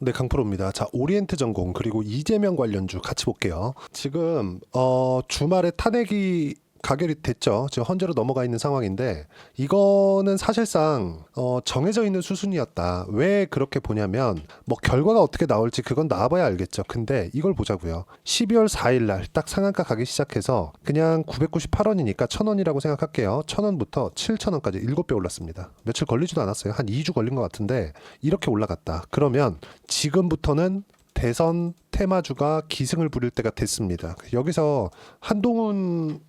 네, 강프로입니다. 자, 오리엔트 전공 그리고 이재명 관련주 같이 볼게요. 지금 주말에 탄핵이 가결이 됐죠. 지금 헌재로 넘어가 있는 상황인데 이거는 사실상 정해져 있는 수순이었다. 왜 그렇게 보냐면 뭐 결과가 어떻게 나올지 그건 나와봐야 알겠죠. 근데 이걸 보자고요. 12월 4일 날 딱 상한가 가기 시작해서 그냥 998원이니까 1000원이라고 생각할게요. 1000원부터 7000원까지 7배 올랐습니다. 며칠 걸리지도 않았어요. 한 2주 걸린 것 같은데 이렇게 올라갔다. 그러면 지금부터는 대선 테마주가 기승을 부릴 때가 됐습니다. 여기서 한동훈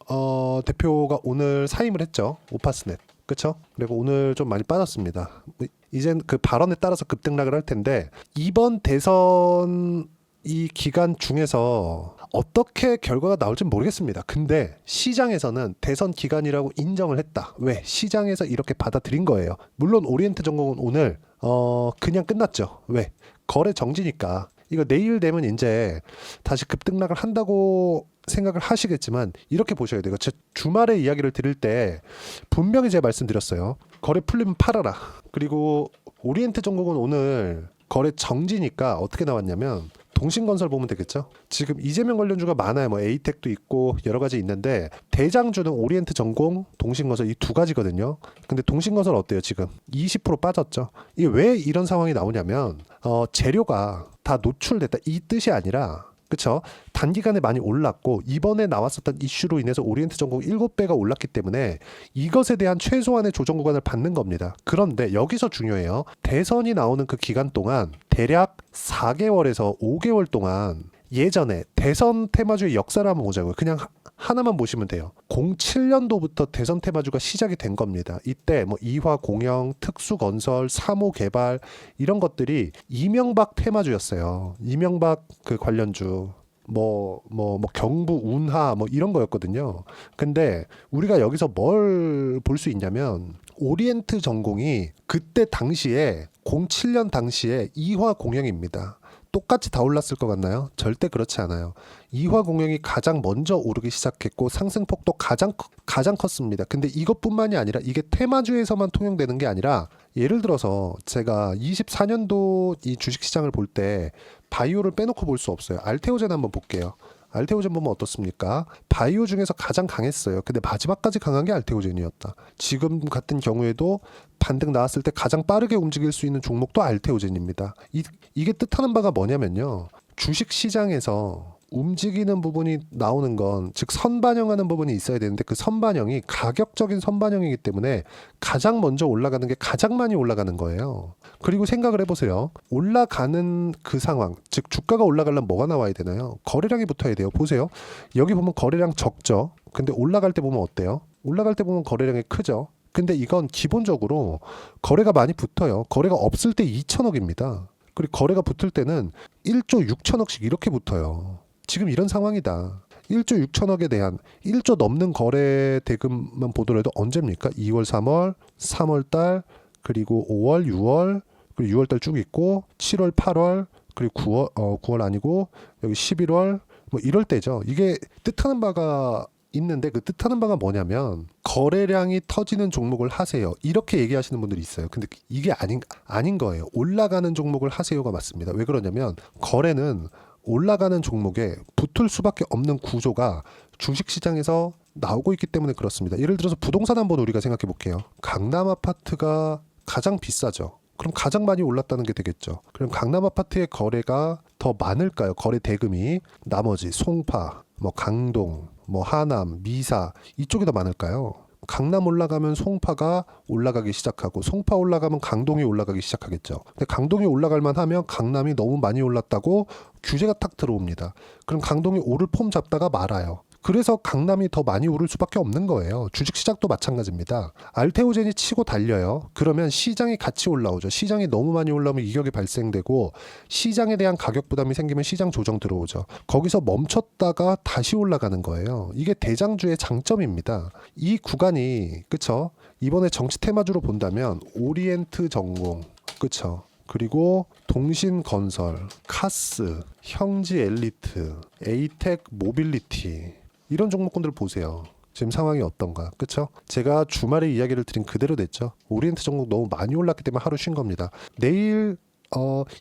대표가 오늘 사임을 했죠. 오파스넷. 그렇죠? 그리고 오늘 좀 많이 빠졌습니다. 이젠 그 발언에 따라서 급등락을 할 텐데 이번 대선 이 기간 중에서 어떻게 결과가 나올지 모르겠습니다. 근데 시장에서는 대선 기간이라고 인정을 했다. 왜? 시장에서 이렇게 받아들인 거예요. 물론 오리엔트 전공은 오늘 그냥 끝났죠. 왜? 거래 정지니까. 이거 내일 되면 이제 다시 급등락을 한다고 생각을 하시겠지만 이렇게 보셔야 돼요. 제 주말에 이야기를 드릴 때 분명히 제가 말씀드렸어요. 거래 풀리면 팔아라. 그리고 오리엔트 전공은 오늘 거래 정지니까 어떻게 나왔냐면 동신건설 보면 되겠죠. 지금 이재명 관련주가 많아요. 뭐 에이텍도 있고 여러 가지 있는데 대장주는 오리엔트 전공, 동신건설 이 두 가지거든요. 근데 동신건설 어때요? 지금 20% 빠졌죠. 이게 왜 이런 상황이 나오냐면 재료가 다 노출됐다 이 뜻이 아니라 그쵸? 단기간에 많이 올랐고 이번에 나왔었던 이슈로 인해서 오리엔트 전공 7배가 올랐기 때문에 이것에 대한 최소한의 조정 구간을 받는 겁니다. 그런데 여기서 중요해요. 대선이 나오는 그 기간 동안 대략 4개월에서 5개월 동안 예전에 대선 테마주의 역사를 한번 보자고요. 그냥 하나만 보시면 돼요. 07년도부터 대선 테마주가 시작이 된 겁니다. 이때 뭐 이화공영, 특수건설, 사모개발 이런 것들이 이명박 테마주였어요. 이명박 그 관련주. 경부 운하 뭐 이런 거였거든요. 근데 우리가 여기서 뭘 볼 수 있냐면 오리엔트 전공이 그때 당시에 07년 당시에 이화공영입니다. 똑같이 다 올랐을 것 같나요? 절대 그렇지 않아요. 이화공영이 가장 먼저 오르기 시작했고 상승폭도 가장 컸습니다. 근데 이것뿐만이 아니라 이게 테마주에서만 통용되는 게 아니라 예를 들어서 제가 24년도 이 주식시장을 볼 때 바이오를 빼놓고 볼 수 없어요. 알테오젠 한번 볼게요. 알테오젠 보면 어떻습니까? 바이오 중에서 가장 강했어요. 근데 마지막까지 강한 게 알테오젠이었다. 지금 같은 경우에도 반등 나왔을 때 가장 빠르게 움직일 수 있는 종목도 알테오젠입니다. 이게 뜻하는 바가 뭐냐면요. 주식 시장에서 움직이는 부분이 나오는 건 즉 선반영하는 부분이 있어야 되는데 그 선반영이 가격적인 선반영이기 때문에 가장 먼저 올라가는 게 가장 많이 올라가는 거예요. 그리고 생각을 해보세요. 올라가는 그 상황, 즉 주가가 올라가려면 뭐가 나와야 되나요? 거래량이 붙어야 돼요. 보세요. 여기 보면 거래량 적죠. 근데 올라갈 때 보면 어때요? 올라갈 때 보면 거래량이 크죠. 근데 이건 기본적으로 거래가 많이 붙어요. 거래가 없을 때 2천억입니다. 그리고 거래가 붙을 때는 1조 6천억씩 이렇게 붙어요. 지금 이런 상황이다. 1조 6천억에 대한 1조 넘는 거래 대금만 보더라도 언제입니까? 2월, 3월, 3월 달, 그리고 5월, 6월, 그리고 6월 달 쭉 있고 7월, 8월, 그리고 9월 아니고 여기 11월 뭐 이럴 때죠. 이게 뜻하는 바가 있는데 그 뜻하는 바가 뭐냐면 거래량이 터지는 종목을 하세요. 이렇게 얘기하시는 분들이 있어요. 근데 이게 아닌 거예요. 올라가는 종목을 하세요가 맞습니다. 왜 그러냐면 거래는 올라가는 종목에 붙을 수밖에 없는 구조가 주식시장에서 나오고 있기 때문에 그렇습니다. 예를 들어서 부동산 한번 우리가 생각해 볼게요. 강남 아파트가 가장 비싸죠. 그럼 가장 많이 올랐다는 게 되겠죠. 그럼 강남 아파트의 거래가 더 많을까요? 거래 대금이 나머지 송파, 뭐 강동, 뭐 하남, 미사 이쪽이 더 많을까요? 강남 올라가면 송파가 올라가기 시작하고 송파 올라가면 강동이 올라가기 시작하겠죠. 근데 강동이 올라갈 만하면 강남이 너무 많이 올랐다고 규제가 탁 들어옵니다. 그럼 강동이 오를 폼 잡다가 말아요. 그래서 강남이 더 많이 오를 수밖에 없는 거예요. 주식시장도 마찬가지입니다. 알테오젠이 치고 달려요. 그러면 시장이 같이 올라오죠. 시장이 너무 많이 올라오면 이격이 발생되고 시장에 대한 가격 부담이 생기면 시장 조정 들어오죠. 거기서 멈췄다가 다시 올라가는 거예요. 이게 대장주의 장점입니다. 이 구간이 그쵸? 이번에 정치 테마주로 본다면 오리엔트 전공 그쵸? 그리고 동신건설, 카스, 형지엘리트, 에이텍 모빌리티 이런 종목군들 보세요. 지금 상황이 어떤가 그쵸? 제가 주말에 이야기를 드린 그대로 됐죠. 오리엔트 종목 너무 많이 올랐기 때문에 하루 쉰 겁니다. 내일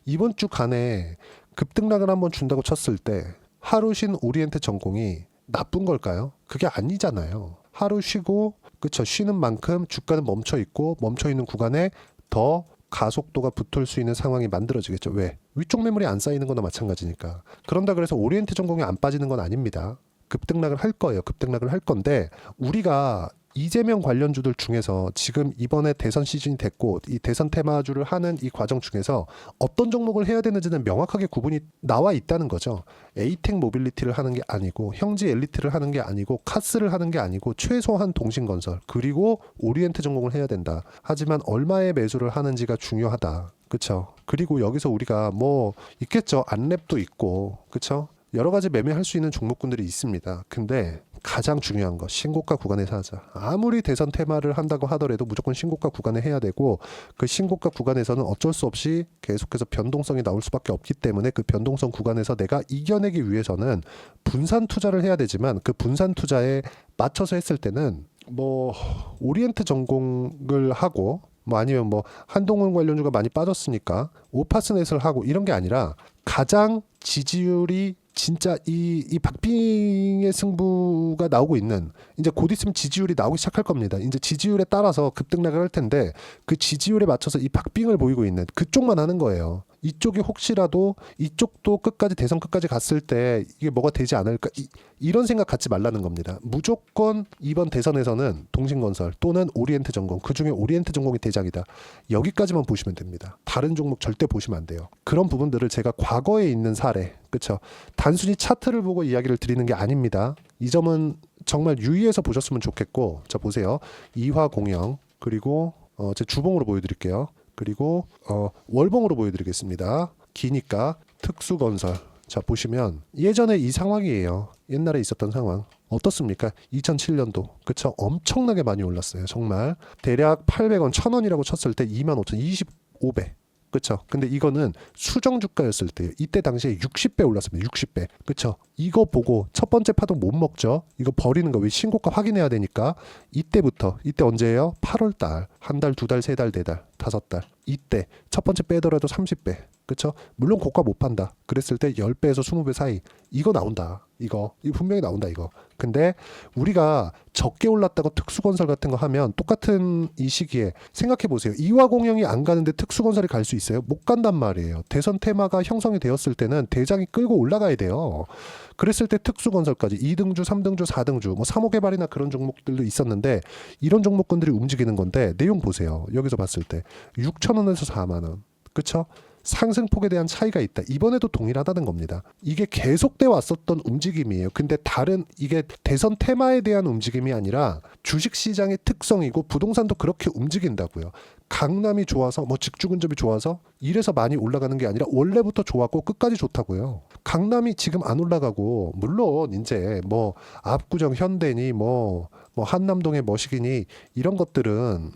이번 주 간에 급등락을 한번 준다고 쳤을 때 하루 쉰 오리엔트 전공이 나쁜 걸까요? 그게 아니잖아요. 하루 쉬고 그쵸, 쉬는 만큼 주가는 멈춰 있고 멈춰 있는 구간에 더 가속도가 붙을 수 있는 상황이 만들어지겠죠. 왜? 위쪽 매물이 안 쌓이는 거나 마찬가지니까. 그런다 그래서 오리엔트 전공이 안 빠지는 건 아닙니다. 급등락을 할 거예요. 급등락을 할 건데 우리가 이재명 관련주들 중에서 지금 이번에 대선 시즌이 됐고 이 대선 테마주를 하는 이 과정 중에서 어떤 종목을 해야 되는지는 명확하게 구분이 나와 있다는 거죠. 에이텍 모빌리티를 하는 게 아니고 형지 엘리트를 하는 게 아니고 카스를 하는 게 아니고 최소한 동신건설 그리고 오리엔트 전공을 해야 된다. 하지만 얼마의 매수를 하는지가 중요하다. 그쵸? 그리고 여기서 우리가 뭐 있겠죠. 안랩도 있고 그쵸? 여러 가지 매매할 수 있는 종목군들이 있습니다. 근데 가장 중요한 거 신고가 구간에서 하자. 아무리 대선 테마를 한다고 하더라도 무조건 신고가 구간에 해야 되고 그 신고가 구간에서는 어쩔 수 없이 계속해서 변동성이 나올 수밖에 없기 때문에 그 변동성 구간에서 내가 이겨내기 위해서는 분산 투자를 해야 되지만 그 분산 투자에 맞춰서 했을 때는 뭐 오리엔트 전공을 하고 뭐 아니면 뭐 한동훈 관련주가 많이 빠졌으니까 오파스넷을 하고 이런 게 아니라 가장 지지율이 진짜 이 박빙의 승부가 나오고 있는 이제 곧 있으면 지지율이 나오기 시작할 겁니다. 이제 지지율에 따라서 급등락을 할 텐데 그 지지율에 맞춰서 이 박빙을 보이고 있는 그쪽만 하는 거예요. 이쪽이 혹시라도 이쪽도 끝까지 대선 끝까지 갔을 때 이게 뭐가 되지 않을까 이런 생각 갖지 말라는 겁니다. 무조건 이번 대선에서는 동신건설 또는 오리엔트 전공 그중에 오리엔트 전공이 대장이다. 여기까지만 보시면 됩니다. 다른 종목 절대 보시면 안 돼요. 그런 부분들을 제가 과거에 있는 사례 그쵸 단순히 차트를 보고 이야기를 드리는 게 아닙니다. 이 점은 정말 유의해서 보셨으면 좋겠고 자 보세요. 이화공영 그리고 제 주봉으로 보여드릴게요. 그리고 월봉으로 보여드리겠습니다. 기니까 특수건설 자 보시면 예전에 이 상황이에요. 옛날에 있었던 상황 어떻습니까? 2007년도 그쵸 엄청나게 많이 올랐어요. 정말 대략 800원 1000원이라고 쳤을 때 25,000 25배 그쵸 근데 이거는 수정주가였을 때요. 이때 당시에 60배 올랐습니다. 60배 그쵸 이거 보고 첫 번째 파동 못 먹죠. 이거 버리는 거 왜 신고가 확인해야 되니까 이때부터 이때 언제예요? 8월달 한 달 두 달 세 달 네 달 다섯 달 이때 첫 번째 빼더라도 30배 그쵸 물론 고가 못 판다 그랬을 때 10배에서 20배 사이 이거 나온다. 이거 분명히 나온다 이거. 근데 우리가 적게 올랐다고 특수건설 같은 거 하면 똑같은 이 시기에 생각해 보세요. 이화공영이 안 가는데 특수건설이 갈 수 있어요? 못 간단 말이에요. 대선 테마가 형성이 되었을 때는 대장이 끌고 올라가야 돼요. 그랬을 때 특수건설까지 2등주, 3등주, 4등주 뭐 3호 개발이나 그런 종목들도 있었는데 이런 종목군들이 움직이는 건데 내용 보세요. 여기서 봤을 때 6,000원에서 4만 원. 그쵸? 상승폭에 대한 차이가 있다. 이번에도 동일하다는 겁니다. 이게 계속돼 왔었던 움직임이에요. 근데 다른 이게 대선 테마에 대한 움직임이 아니라 주식시장의 특성이고 부동산도 그렇게 움직인다고요. 강남이 좋아서 뭐 직주근접이 좋아서 이래서 많이 올라가는 게 아니라 원래부터 좋았고 끝까지 좋다고요. 강남이 지금 안 올라가고 물론 이제 뭐 압구정 현대니 뭐 한남동의 머시기니 이런 것들은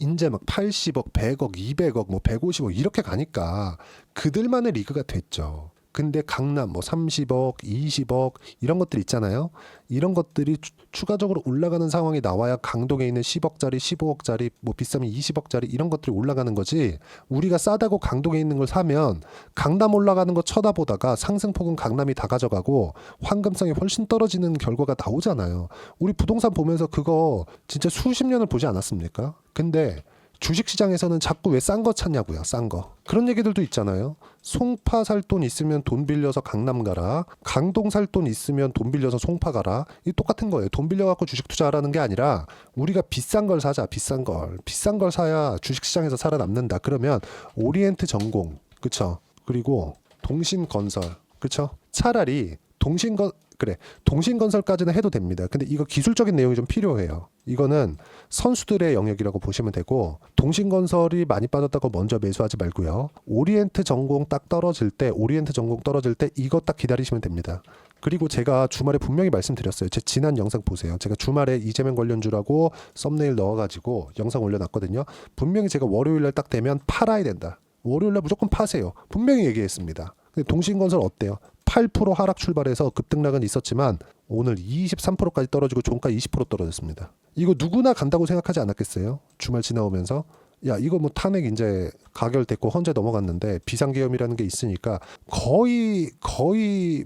이제 막 80억, 100억, 200억, 뭐 150억 이렇게 가니까 그들만의 리그가 됐죠. 근데 강남 뭐 30억, 20억 이런 것들 있잖아요. 이런 것들이 추가적으로 올라가는 상황이 나와야 강동에 있는 10억짜리, 15억짜리, 뭐 비싸면 20억짜리 이런 것들이 올라가는 거지. 우리가 싸다고 강동에 있는 걸 사면 강남 올라가는 거 쳐다보다가 상승폭은 강남이 다 가져가고 황금성이 훨씬 떨어지는 결과가 나오잖아요. 우리 부동산 보면서 그거 진짜 수십 년을 보지 않았습니까? 근데 주식시장에서는 자꾸 왜 싼 거 찾냐고요. 싼 거. 그런 얘기들도 있잖아요. 송파 살 돈 있으면 돈 빌려서 강남 가라. 강동 살 돈 있으면 돈 빌려서 송파 가라. 이 똑같은 거예요. 돈 빌려갖고 주식 투자하라는 게 아니라 우리가 비싼 걸 사자. 비싼 걸. 비싼 걸 사야 주식시장에서 살아남는다. 그러면 오리엔트 전공. 그쵸? 그리고 동신건설. 그쵸? 차라리 동신건설까지는 해도 됩니다. 근데 이거 기술적인 내용이 좀 필요해요. 이거는 선수들의 영역이라고 보시면 되고 동신건설이 많이 빠졌다고 먼저 매수하지 말고요. 오리엔트 전공 떨어질 때 이거 딱 기다리시면 됩니다. 그리고 제가 주말에 분명히 말씀드렸어요. 제 지난 영상 보세요. 제가 주말에 이재명 관련주라고 썸네일 넣어가지고 영상 올려놨거든요. 분명히 제가 월요일날 딱 되면 팔아야 된다. 월요일날 무조건 파세요. 분명히 얘기했습니다. 근데 동신건설 어때요? 8% 하락 출발해서 급등락은 있었지만 오늘 23%까지 떨어지고 종가 20% 떨어졌습니다. 이거 누구나 간다고 생각하지 않았겠어요? 주말 지나오면서 야 이거 뭐 탄핵 이제 가결됐고 헌재 넘어갔는데 비상계엄이라는 게 있으니까 거의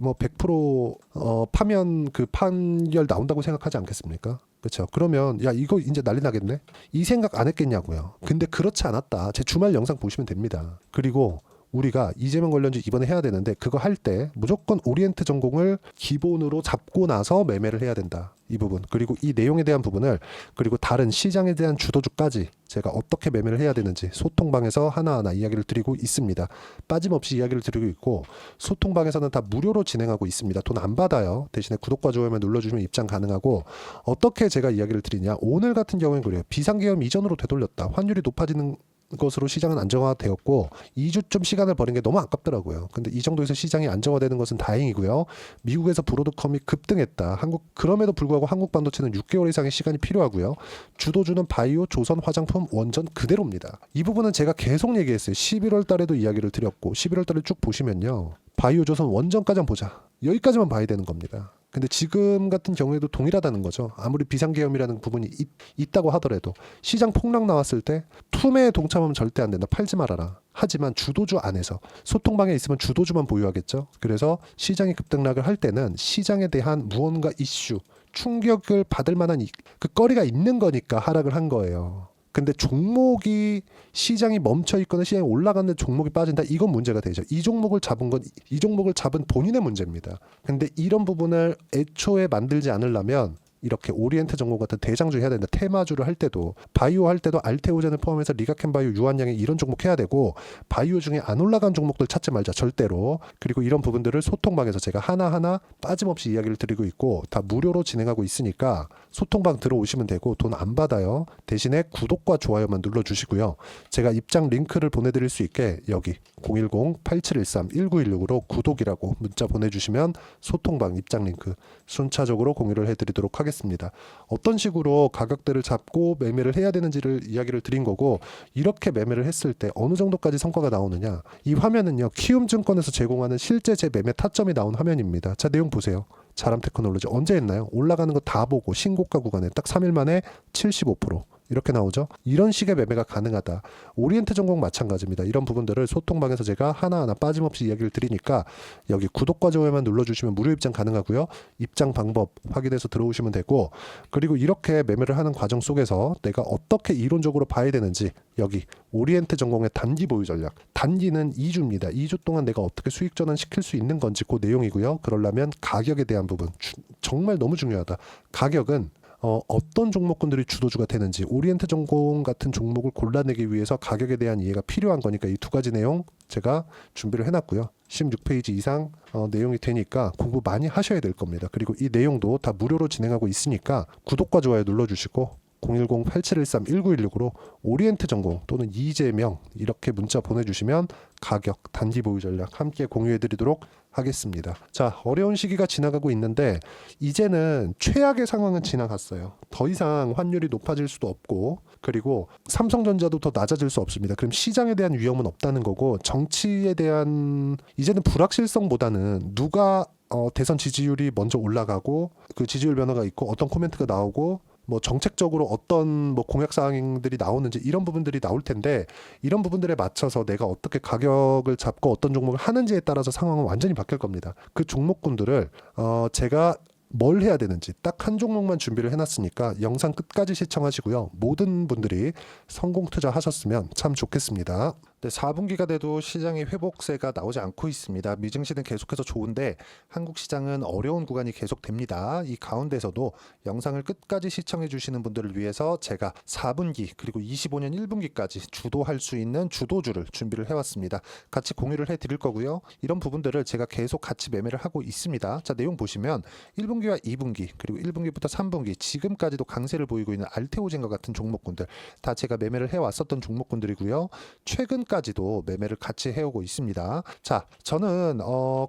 뭐 100% 파면 그 판결 나온다고 생각하지 않겠습니까? 그렇죠. 그러면 야 이거 이제 난리 나겠네. 이 생각 안 했겠냐고요. 근데 그렇지 않았다. 제 주말 영상 보시면 됩니다. 그리고 우리가 이재명 관련주 이번에 해야 되는데 그거 할 때 무조건 오리엔트 전공을 기본으로 잡고 나서 매매를 해야 된다. 이 부분 그리고 이 내용에 대한 부분을 그리고 다른 시장에 대한 주도주까지 제가 어떻게 매매를 해야 되는지 소통방에서 하나하나 이야기를 드리고 있습니다. 빠짐없이 이야기를 드리고 있고 소통방에서는 다 무료로 진행하고 있습니다. 돈 안 받아요. 대신에 구독과 좋아요만 눌러주시면 입장 가능하고 어떻게 제가 이야기를 드리냐. 오늘 같은 경우는 그래요. 비상계엄 이전으로 되돌렸다. 환율이 높아지는 것으로 시장은 안정화되었고 2주쯤 시간을 버린 게 너무 아깝더라고요. 근데 이 정도에서 시장이 안정화되는 것은 다행이고요. 미국에서 브로드컴이 급등했다. 그럼에도 불구하고 한국 반도체는 6개월 이상의 시간이 필요하고요. 주도주는 바이오, 조선, 화장품, 원전 그대로입니다. 이 부분은 제가 계속 얘기했어요. 11월 달에도 이야기를 드렸고 11월 달에 쭉 보시면요. 바이오, 조선, 원전까지 한번 보자. 여기까지만 봐야 되는 겁니다. 근데 지금 같은 경우에도 동일하다는 거죠. 아무리 비상계엄이라는 부분이 있다고 하더라도 시장 폭락 나왔을 때 투매에 동참하면 절대 안 된다. 팔지 말아라. 하지만 주도주 안에서 소통방에 있으면 주도주만 보유하겠죠. 그래서 시장이 급등락을 할 때는 시장에 대한 무언가 이슈, 충격을 받을 만한 그 거리가 있는 거니까 하락을 한 거예요. 근데 종목이 시장이 멈춰 있거나 시장이 올라가는데 종목이 빠진다. 이건 문제가 되죠. 이 종목을 잡은 건 이 종목을 잡은 본인의 문제입니다. 근데 이런 부분을 애초에 만들지 않으려면 이렇게 오리엔트 전공 같은 대장주 해야 된다. 테마주를 할 때도 바이오 할 때도 알테오젠을 포함해서 리가켄바이오, 유한양행 이런 종목 해야 되고 바이오 중에 안 올라간 종목들 찾지 말자 절대로. 그리고 이런 부분들을 소통방에서 제가 하나하나 빠짐없이 이야기를 드리고 있고 다 무료로 진행하고 있으니까 소통방 들어오시면 되고 돈 안 받아요. 대신에 구독과 좋아요만 눌러주시고요. 제가 입장 링크를 보내드릴 수 있게 여기 010-8713-1916으로 구독이라고 문자 보내주시면 소통방 입장 링크 순차적으로 공유를 해드리도록 하겠습니다. 어떤 식으로 가격대를 잡고 매매를 해야 되는지를 이야기를 드린 거고 이렇게 매매를 했을 때 어느 정도까지 성과가 나오느냐. 이 화면은요. 키움증권에서 제공하는 실제 제 매매 타점이 나온 화면입니다. 자 내용 보세요. 자람테크놀로지 언제 했나요? 올라가는 거 다 보고 신고가 구간에 딱 3일 만에 75% 이렇게 나오죠. 이런 식의 매매가 가능하다. 오리엔트 전공 마찬가지입니다. 이런 부분들을 소통방에서 제가 하나하나 빠짐없이 이야기를 드리니까 여기 구독과 좋아요만 눌러주시면 무료 입장 가능하고요. 입장 방법 확인해서 들어오시면 되고 그리고 이렇게 매매를 하는 과정 속에서 내가 어떻게 이론적으로 봐야 되는지 여기 오리엔트 전공의 단기 보유 전략. 단기는 2주입니다. 2주 동안 내가 어떻게 수익 전환 시킬 수 있는 건지 그 내용이고요. 그러려면 가격에 대한 부분 정말 너무 중요하다. 가격은 어떤 종목군들이 주도주가 되는지 오리엔트 전공 같은 종목을 골라내기 위해서 가격에 대한 이해가 필요한 거니까 이 두 가지 내용 제가 준비를 해놨고요. 16페이지 이상 내용이 되니까 공부 많이 하셔야 될 겁니다. 그리고 이 내용도 다 무료로 진행하고 있으니까 구독과 좋아요 눌러주시고 010-8713-1916으로 오리엔트 전공 또는 이재명 이렇게 문자 보내주시면 가격, 단기 보유 전략 함께 공유해드리도록 하겠습니다. 자, 어려운 시기가 지나가고 있는데 이제는 최악의 상황은 지나갔어요. 더 이상 환율이 높아질 수도 없고 그리고 삼성전자도 더 낮아질 수 없습니다. 그럼 시장에 대한 위험은 없다는 거고 정치에 대한 이제는 불확실성보다는 누가 대선 지지율이 먼저 올라가고 그 지지율 변화가 있고 어떤 코멘트가 나오고 뭐 정책적으로 어떤 뭐 공약 사항들이 나오는지 이런 부분들이 나올 텐데 이런 부분들에 맞춰서 내가 어떻게 가격을 잡고 어떤 종목을 하는지에 따라서 상황은 완전히 바뀔 겁니다. 그 종목군들을 제가 뭘 해야 되는지 딱 한 종목만 준비를 해놨으니까 영상 끝까지 시청하시고요. 모든 분들이 성공 투자하셨으면 참 좋겠습니다. 네, 4분기가 돼도 시장의 회복세가 나오지 않고 있습니다. 미증시는 계속해서 좋은데 한국 시장은 어려운 구간이 계속됩니다. 이 가운데서도 영상을 끝까지 시청해 주시는 분들을 위해서 제가 4분기 그리고 25년 1분기까지 주도할 수 있는 주도주를 준비를 해왔습니다. 같이 공유를 해드릴 거고요. 이런 부분들을 제가 계속 같이 매매를 하고 있습니다. 자, 내용 보시면 1분기와 2분기 그리고 1분기부터 3분기 지금까지도 강세를 보이고 있는 알테오젠과 같은 종목군들 다 제가 매매를 해왔었던 종목군들이고요. 최근 지금까지도 매매를 같이 해오고 있습니다. 자, 저는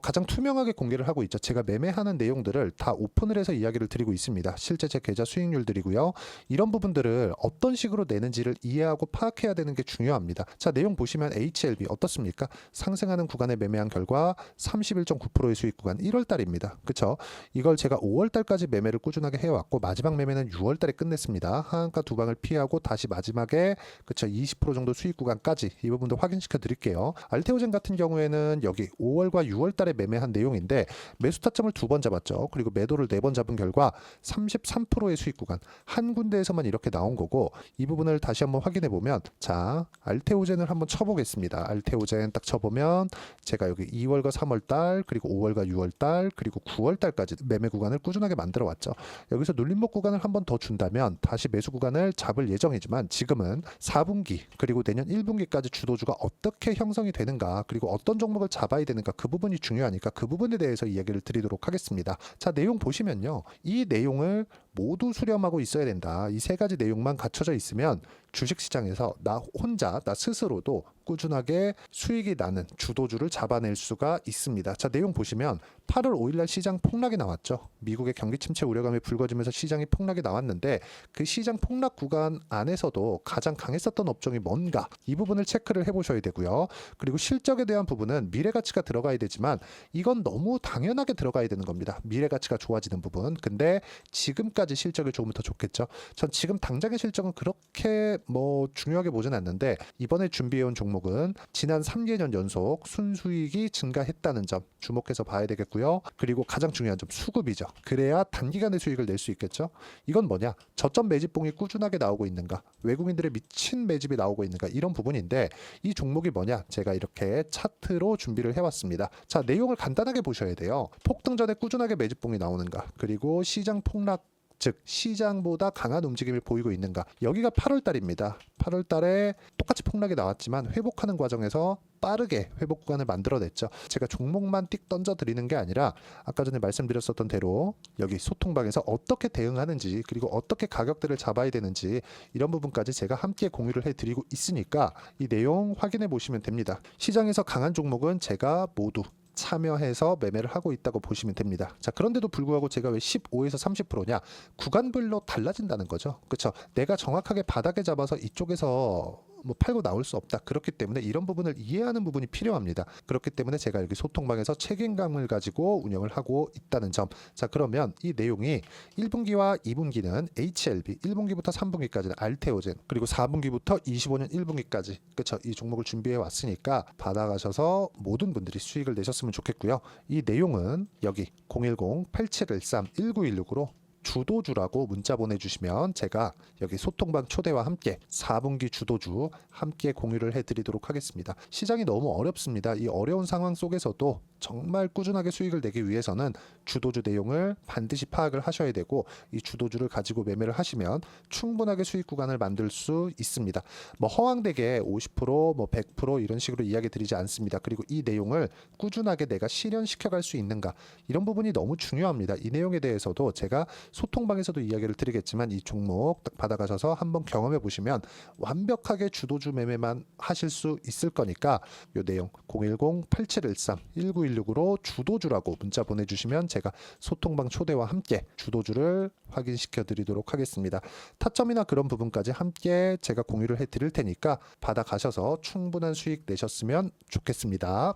가장 투명하게 공개를 하고 있죠. 제가 매매하는 내용들을 다 오픈을 해서 이야기를 드리고 있습니다. 실제 제 계좌 수익률들이고요. 이런 부분들을 어떤 식으로 내는지를 이해하고 파악해야 되는 게 중요합니다. 자, 내용 보시면 HLB 어떻습니까? 상승하는 구간에 매매한 결과 31.9%의 수익 구간 1월 달입니다. 그쵸? 이걸 제가 5월 달까지 매매를 꾸준하게 해왔고 마지막 매매는 6월 달에 끝냈습니다. 하한가 두 방을 피하고 다시 마지막에 그쵸 20% 정도 수익 구간까지 이 부분도 확인시켜 드릴게요. 알테오젠 같은 경우에는 여기 5월과 6월 달에 매매한 내용인데 매수 타점을 2번 잡았죠. 그리고 매도를 4번 잡은 결과 33%의 수익 구간 한 군데에서만 이렇게 나온 거고 이 부분을 다시 한번 확인해 보면 자 알테오젠을 한번 쳐보겠습니다. 알테오젠 딱 쳐보면 제가 여기 2월과 3월 달 그리고 5월과 6월 달 그리고 9월 달까지 매매 구간을 꾸준하게 만들어 왔죠. 여기서 눌림목 구간을 한번 더 준다면 다시 매수 구간을 잡을 예정이지만 지금은 4분기 그리고 내년 1분기까지 주도주가 어떻게 형성이 되는가 그리고 어떤 종목을 잡아야 되는가 그 부분이 중요하니까 그 부분에 대해서 이야기를 드리도록 하겠습니다. 자, 내용 보시면요. 이 내용을 모두 수렴하고 있어야 된다. 이 세 가지 내용만 갖춰져 있으면 주식시장에서 나 혼자 나 스스로도 꾸준하게 수익이 나는 주도주를 잡아낼 수가 있습니다. 자, 내용 보시면 8월 5일날 시장 폭락이 나왔죠. 미국의 경기 침체 우려감이 불거지면서 시장이 폭락이 나왔는데 그 시장 폭락 구간 안에서도 가장 강했었던 업종이 뭔가 이 부분을 체크를 해보셔야 되고요. 그리고 실적에 대한 부분은 미래가치가 들어가야 되지만 이건 너무 당연하게 들어가야 되는 겁니다. 미래가치가 좋아지는 부분. 근데 지금까지 실적이 좋으면 더 좋겠죠. 전 지금 당장의 실적은 그렇게 중요하게 보진 않는데 이번에 준비해온 종목은 지난 3개년 연속 순수익이 증가했다는 점 주목해서 봐야 되겠고요. 그리고 가장 중요한 점 수급이죠. 그래야 단기간에 수익을 낼 수 있겠죠. 이건 뭐냐? 저점 매집봉이 꾸준하게 나오고 있는가? 외국인들의 미친 매집이 나오고 있는가? 이런 부분인데 이 종목이 뭐냐? 제가 이렇게 차트로 준비를 해왔습니다. 자, 내용을 간단하게 보셔야 돼요. 폭등 전에 꾸준하게 매집봉이 나오는가? 그리고 시장 폭락 즉 시장보다 강한 움직임을 보이고 있는가. 여기가 8월 달입니다. 8월 달에 똑같이 폭락이 나왔지만 회복하는 과정에서 빠르게 회복 구간을 만들어냈죠. 제가 종목만 띡 던져드리는 게 아니라 아까 전에 말씀드렸었던 대로 여기 소통방에서 어떻게 대응하는지 그리고 어떻게 가격대를 잡아야 되는지 이런 부분까지 제가 함께 공유를 해드리고 있으니까 이 내용 확인해 보시면 됩니다. 시장에서 강한 종목은 제가 모두 참여해서 매매를 하고 있다고 보시면 됩니다. 자, 그런데도 불구하고 제가 왜 15에서 30%냐? 구간별로 달라진다는 거죠. 그렇죠? 내가 정확하게 바닥에 잡아서 이쪽에서 팔고 나올 수 없다. 그렇기 때문에 이런 부분을 이해하는 부분이 필요합니다. 그렇기 때문에 제가 여기 소통방에서 책임감을 가지고 운영을 하고 있다는 점. 자, 그러면 이 내용이 1분기와 2분기는 HLB, 1분기부터 3분기까지는 알테오젠, 그리고 4분기부터 25년 1분기까지 그렇죠? 이 종목을 준비해 왔으니까 받아가셔서 모든 분들이 수익을 내셨으면 좋겠고요. 이 내용은 여기 010-8713-1916으로 주도주라고 문자 보내주시면 제가 여기 소통방 초대와 함께 4분기 주도주 함께 공유를 해드리도록 하겠습니다. 시장이 너무 어렵습니다. 이 어려운 상황 속에서도 정말 꾸준하게 수익을 내기 위해서는 주도주 내용을 반드시 파악을 하셔야 되고 이 주도주를 가지고 매매를 하시면 충분하게 수익 구간을 만들 수 있습니다. 허황되게 50%, 100% 이런 식으로 이야기 드리지 않습니다. 그리고 이 내용을 꾸준하게 내가 실현시켜갈 수 있는가 이런 부분이 너무 중요합니다. 이 내용에 대해서도 제가 소통방에서도 이야기를 드리겠지만 이 종목 딱 받아가셔서 한번 경험해 보시면 완벽하게 주도주 매매만 하실 수 있을 거니까 이 내용 010-8713-1916으로 주도주라고 문자 보내주시면 제가 소통방 초대와 함께 주도주를 확인시켜 드리도록 하겠습니다. 타점이나 그런 부분까지 함께 제가 공유를 해 드릴 테니까 받아가셔서 충분한 수익 내셨으면 좋겠습니다.